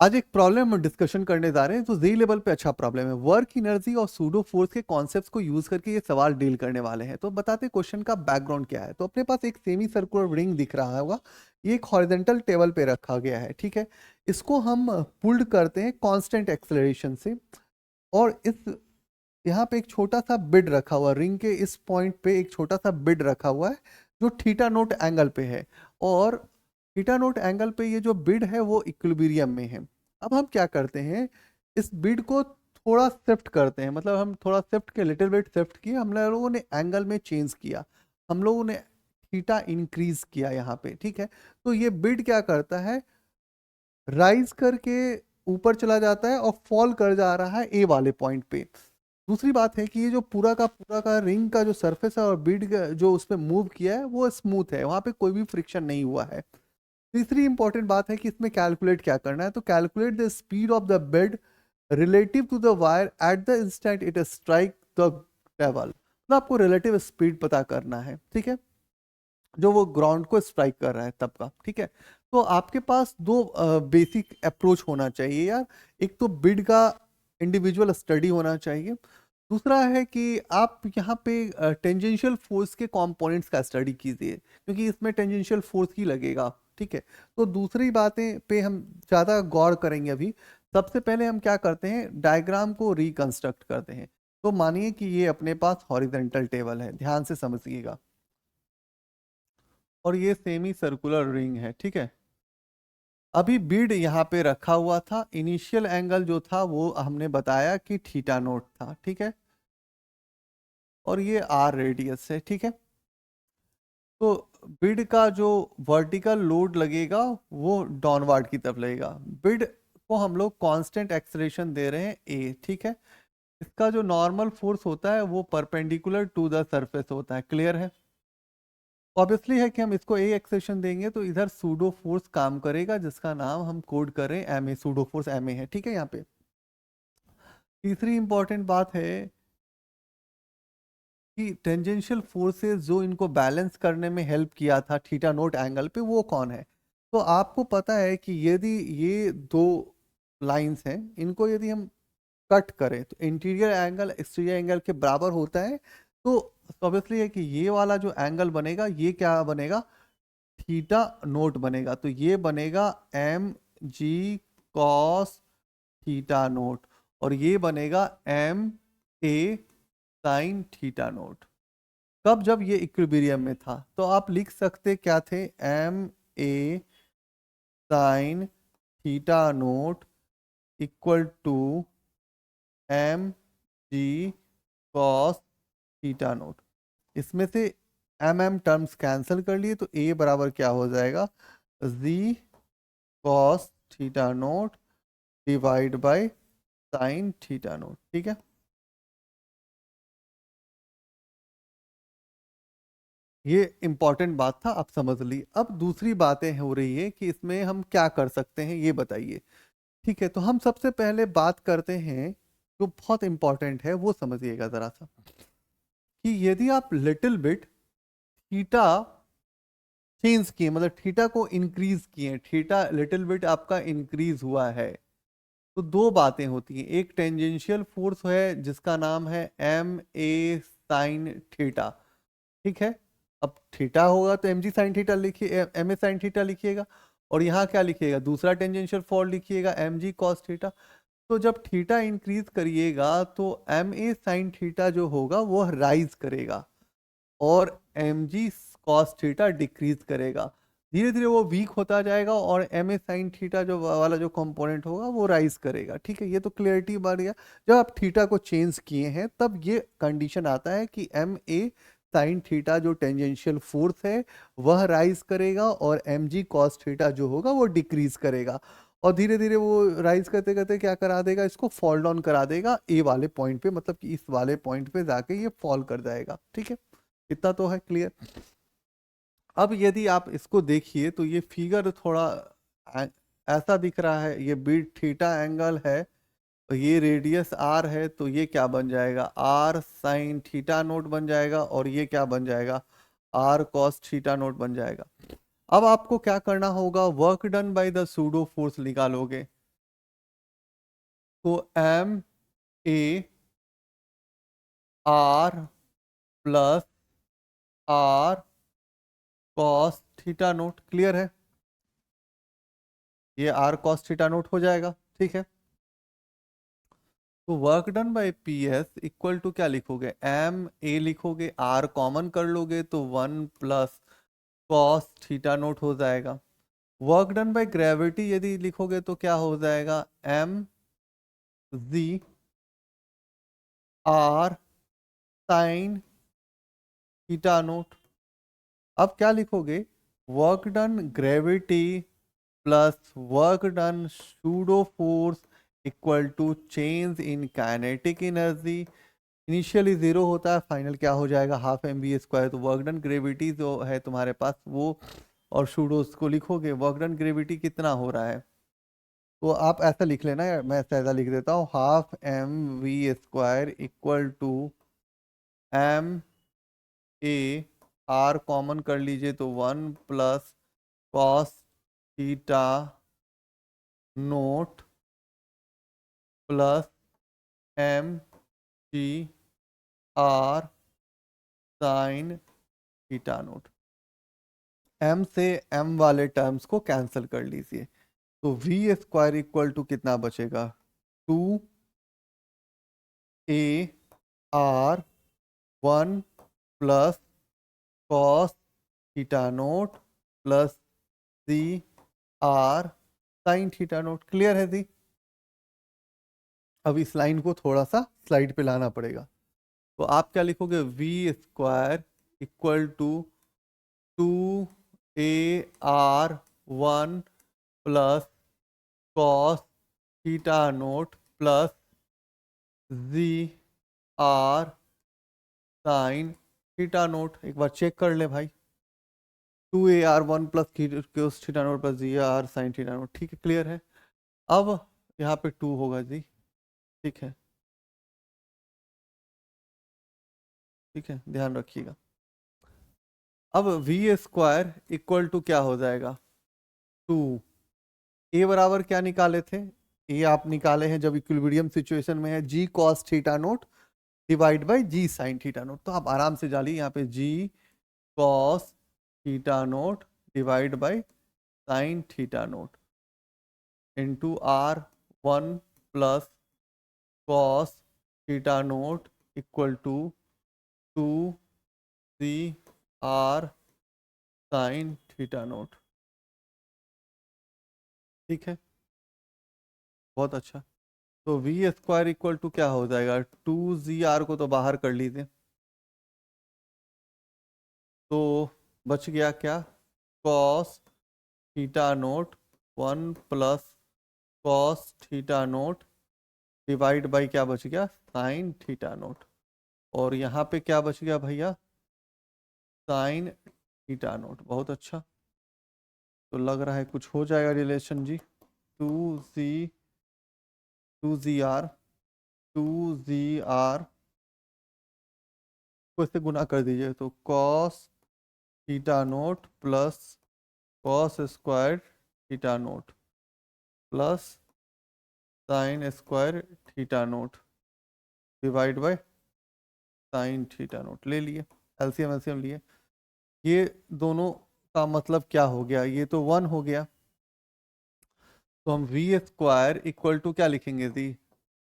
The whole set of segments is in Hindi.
आज एक प्रॉब्लम हम डिस्कशन करने जा रहे हैं जो जी लेवल पे अच्छा प्रॉब्लम है। वर्क एनर्जी और सूडो फोर्स के कॉन्सेप्ट्स को यूज करके ये सवाल डील करने वाले हैं। तो बताते क्वेश्चन का बैकग्राउंड क्या है। तो अपने पास एक सेमी सर्कुलर रिंग दिख रहा होगा, ये एक हॉरिजॉन्टल टेबल पे रखा गया है, ठीक है। इसको हम पुल्ड करते हैं कांस्टेंट एक्सेलरेशन से, और इस यहाँ पे एक छोटा सा बिड रखा हुआ है, रिंग के इस पॉइंट पे एक छोटा सा बिड रखा हुआ है जो थीटा नोट एंगल पे है, और थीटा नोट एंगल पे ये जो बिड है वो इक्विलिब्रियम में है। अब हम क्या करते हैं, इस बिड को थोड़ा शिफ्ट करते हैं, मतलब हम थोड़ा शिफ्ट के लिटिल बिट शिफ्ट किया, हम लोगों ने एंगल में चेंज किया, हम लोगों ने थीटा इंक्रीज किया यहाँ पे, ठीक है। तो ये बिड क्या करता है, राइज करके ऊपर चला जाता है और फॉल कर जा रहा है ए वाले पॉइंट पे। दूसरी बात है कि ये जो पूरा का रिंग का जो सरफेस है और बीड जो उस पर मूव किया है वो स्मूथ है, वहां पे कोई भी फ्रिक्शन नहीं हुआ है। तीसरी इंपॉर्टेंट बात है कि इसमें कैलकुलेट क्या करना है, तो calculate the speed of the bead relative to the wire at the instant it strike the table. तो आपको रिलेटिव स्पीड पता करना है, ठीक है, जो वो ग्राउंड को स्ट्राइक कर रहा है तब का, ठीक है। तो आपके पास दो बेसिक अप्रोच होना चाहिए यार। एक तो बिड का इंडिविजुअल स्टडी होना चाहिए, दूसरा है कि आप यहाँ पे टेंजेंशियल फोर्स के कंपोनेंट्स का स्टडी कीजिए, क्योंकि इसमें टेंजेंशियल फोर्स ही लगेगा, ठीक है। तो दूसरी बातें पे हम ज़्यादा गौर करेंगे अभी। सबसे पहले हम क्या करते हैं, डायग्राम को रिकंस्ट्रक्ट करते हैं। तो मानिए कि ये अपने पास हॉरिजेंटल टेबल है, ध्यान से समझिएगा, और ये सेमी सर्कुलर रिंग है, ठीक है। अभी बीड यहाँ पे रखा हुआ था, इनिशियल एंगल जो था वो हमने बताया कि थीटा नोट था, ठीक है, और ये आर रेडियस है, ठीक है। तो बिड का जो वर्टिकल लोड लगेगा वो डाउनवर्ड की तरफ लगेगा। बिड को हम लोग कांस्टेंट एक्सेलरेशन दे रहे हैं ए, ठीक है। इसका जो नॉर्मल फोर्स होता है वो परपेंडिकुलर टू द सरफेस होता है, क्लियर है। ऑब्वियसली है कि हम इसको ए एक्सेशन देंगे तो इधर सूडो फोर्स काम करेगा, जिसका नाम हम कोड करें M A, pseudo force M A है, ठीक है। यहाँ पे तीसरी इंपॉर्टेंट बात है कि टेंजेंशियल फोर्सेस जो इनको बैलेंस करने में हेल्प किया था थीटा नोट एंगल पे, वो कौन है। तो आपको पता है कि यदि ये दो लाइंस हैं, इनको यदि हम कट करें तो इंटीरियर एंगल एक्सटीरियर एंगल के बराबर होता है। तो ऑब्वियसली है कि ये वाला जो एंगल बनेगा ये क्या बनेगा, थीटा नोट बनेगा। तो ये बनेगा M G cos theta naught, और ये बनेगा M A sine theta naught. कब, जब ये इक्विलिब्रियम में था। तो आप लिख सकते क्या थे, M A sine theta naught equal to M G cos theta naught. इसमें से एम एम टर्म्स कैंसिल कर लिए तो ए बराबर क्या हो जाएगा, g cos theta naught divide by sine theta naught, ठीक है। ये इंपॉर्टेंट बात था, आप समझ ली। अब दूसरी बातें हो रही है कि इसमें हम क्या कर सकते हैं, ये बताइए, ठीक है। तो हम सबसे पहले बात करते हैं, जो बहुत इंपॉर्टेंट है वो समझिएगा जरा सा, कि यदि आप लिटिल बिट थीटा चेंज किए, मतलब थीटा को इंक्रीज किए, थीटा लिटिल बिट आपका इंक्रीज हुआ है, तो दो बातें होती हैं। एक टेंजेंशियल फोर्स है जिसका नाम है एम ए साइन थीटा, ठीक है। अब थीटा होगा तो एम जी साइन थीटा लिखिए, एम ए साइन थीटा लिखिएगा, और यहाँ क्या लिखिएगा, दूसरा टेंजेंशियल फोर्स लिखिएगा एम जी कॉस थीटा। तो जब थीटा इंक्रीज करिएगा तो एम ए साइन थीटा जो होगा वो राइज करेगा, और M G cos theta decrease करेगा। धीरे धीरे वो वीक होता जाएगा और एम ए साइन थीटा जो वाला जो कंपोनेंट होगा वो राइज करेगा, ठीक है। ये तो क्लियरिटी बढ़ गया। जब आप थीटा को चेंज किए हैं तब ये कंडीशन आता है कि एम ए साइन थीटा जो टेंजेंशियल फोर्स है वह राइज करेगा, और एम जी कॉस थीटा जो होगा वो डिक्रीज करेगा। और धीरे धीरे वो राइज करते करते क्या करा देगा, इसको फॉल डाउन करा देगा ए वाले पॉइंट पे, मतलब कि इस वाले पॉइंट पे जाके ये फॉल कर जाएगा, ठीक है। इतना तो है क्लियर। अब यदि आप इसको देखिए तो ये फिगर थोड़ा ऐ- ऐसा दिख रहा है, ये बीट थीटा एंगल है, और ये रेडियस आर है, तो ये क्या बन जाएगा, आर साइन थीटा नोट बन जाएगा, और ये क्या बन जाएगा, आर कॉस थीटा नोट बन जाएगा। अब आपको क्या करना होगा, work done by the pseudo force निकालोगे। तो M A R plus R cos theta naught, clear है? ये आर कॉस थीटा नोट हो जाएगा, ठीक है। तो work done by P S equal to क्या लिखोगे, एम ए लिखोगे, आर कॉमन कर लोगे तो 1 प्लस कॉस थीटा नोट हो जाएगा। वर्क डन बाय ग्रेविटी यदि लिखोगे तो क्या हो जाएगा, M G R sine theta naught. अब क्या लिखोगे, work done gravity plus work done pseudo force equal to change in kinetic energy. Initially zero होता है, फाइनल क्या हो जाएगा, हाफ एम बी स्क्वायर। तो वर्क डन ग्रेविटी जो है तुम्हारे पास वो, और सूडोस को लिखोगे, वर्क डन ग्रेविटी कितना हो रहा है, तो आप ऐसा लिख लेना यार, मैं ऐसा लिख देता हूँ, half M V square equal to M A, R common कर लीजिए तो 1 plus cos theta naught plus M G R sine theta naught. M से एम वाले टर्म्स को कैंसिल कर लीजिए, तो वी स्क्वायर इक्वल टू कितना बचेगा, 2 A R 1 plus cos theta naught plus C R sine theta naught, clear है जी? अब इस लाइन को थोड़ा सा स्लाइड पे लाना पड़ेगा, तो आप क्या लिखोगे, V square equal to 2 AR 1 plus cos theta naught plus G R sine theta naught. एक बार चेक कर ले भाई, 2 AR 1 plus cos theta naught plus G R sine theta naught, ठीक है, क्लियर है? अब यहाँ पे 2 होगा जी, ठीक है, ठीक है, ध्यान रखिएगा। अब वी स्क्वायर इक्वल टू क्या हो जाएगा, 2 ए बराबर क्या निकाले थे, ए आप निकाले हैं जब इक्विलिब्रियम सिचुएशन में है, g cos theta naught divide by g sine theta naught. तो आप आराम से डालिए यहाँ पे, g cos theta naught divide by sine theta naught into r 1 plus cos theta naught equal to 2 CR sine theta naught, ठीक है, बहुत अच्छा। तो वी स्क्वायर इक्वल टू क्या हो जाएगा, 2 ZR को तो बाहर कर लीजिए, तो बच गया क्या, cos theta note 1 plus cos theta naught divide by क्या बच गया, साइन थीटा नोट। और यहाँ पे क्या बच गया भैया, साइन थीटा नोट, बहुत अच्छा। तो लग रहा है कुछ हो जाएगा रिलेशन जी, 2ZR 2ZR को इससे गुना कर दीजिए, तो cos theta naught plus cos square theta naught plus sine square theta naught divide by sine theta note, ले लिए, एलसीएम एलसीएम लिए। ये दोनों का मतलब क्या हो गया, ये तो 1 हो गया, तो हम वी स्क्वायर इक्वल टू क्या लिखेंगे जी,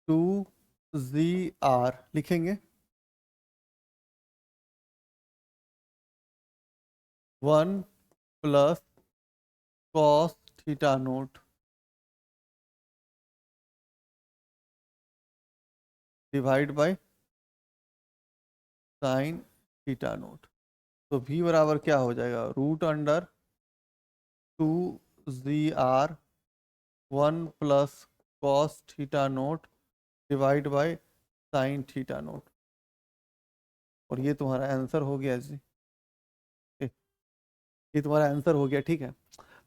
2ZR लिखेंगे, 1 plus cos theta naught divide by sine theta naught. तो v बराबर क्या हो जाएगा, root under 2ZR 1 plus cos theta naught divide by sine theta naught. और ये तुम्हारा आंसर हो गया जी, ये तुम्हारा आंसर हो गया, ठीक है।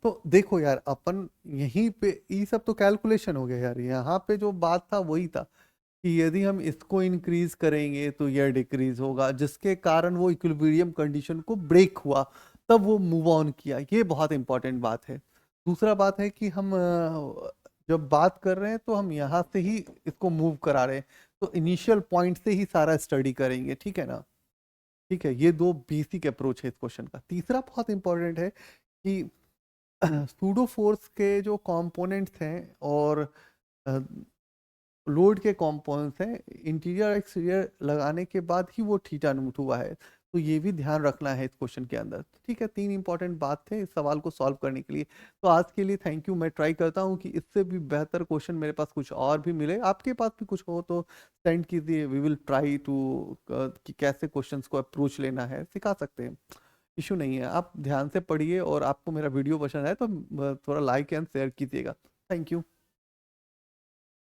तो देखो यार, अपन यहीं पे ये सब तो कैलकुलेशन हो गया यार, यहाँ पे जो बात था वही था कि यदि हम इसको इंक्रीज करेंगे तो यह डिक्रीज होगा, जिसके कारण वो इक्विलिब्रियम कंडीशन को ब्रेक हुआ, तब वो मूव ऑन किया, ये बहुत इंपॉर्टेंट बात है। दूसरा बात है कि हम जब बात कर रहे हैं तो हम यहाँ से ही इसको मूव करा रहे हैं, तो इनिशियल पॉइंट से ही सारा स्टडी करेंगे, ठीक है ना। ठीक है, ये दो बेसिक अप्रोच है इस क्वेश्चन का। तीसरा बहुत इंपॉर्टेंट है कि सूडो फोर्स के जो कंपोनेंट्स हैं और लोड के कंपोनेंट्स हैं, इंटीरियर एक्सटीरियर लगाने के बाद ही वो थीटा नोट हुआ है, तो ये भी ध्यान रखना है इस क्वेश्चन के अंदर। ठीक है, तीन इंपॉर्टेंट बात थे इस सवाल को सॉल्व करने के लिए। तो आज के लिए थैंक यू। मैं ट्राई करता हूँ कि इससे भी बेहतर क्वेश्चन मेरे पास कुछ और भी मिले, आपके पास भी कुछ हो तो सेंड कीजिए। वी विल ट्राई टू कि कैसे क्वेश्चंस को अप्रोच लेना है, सिखा सकते हैं, इशू नहीं है। आप ध्यान से पढ़िए और आपको मेरा वीडियो पसंद आए तो थोड़ा लाइक एंड शेयर कीजिएगा। Thank you.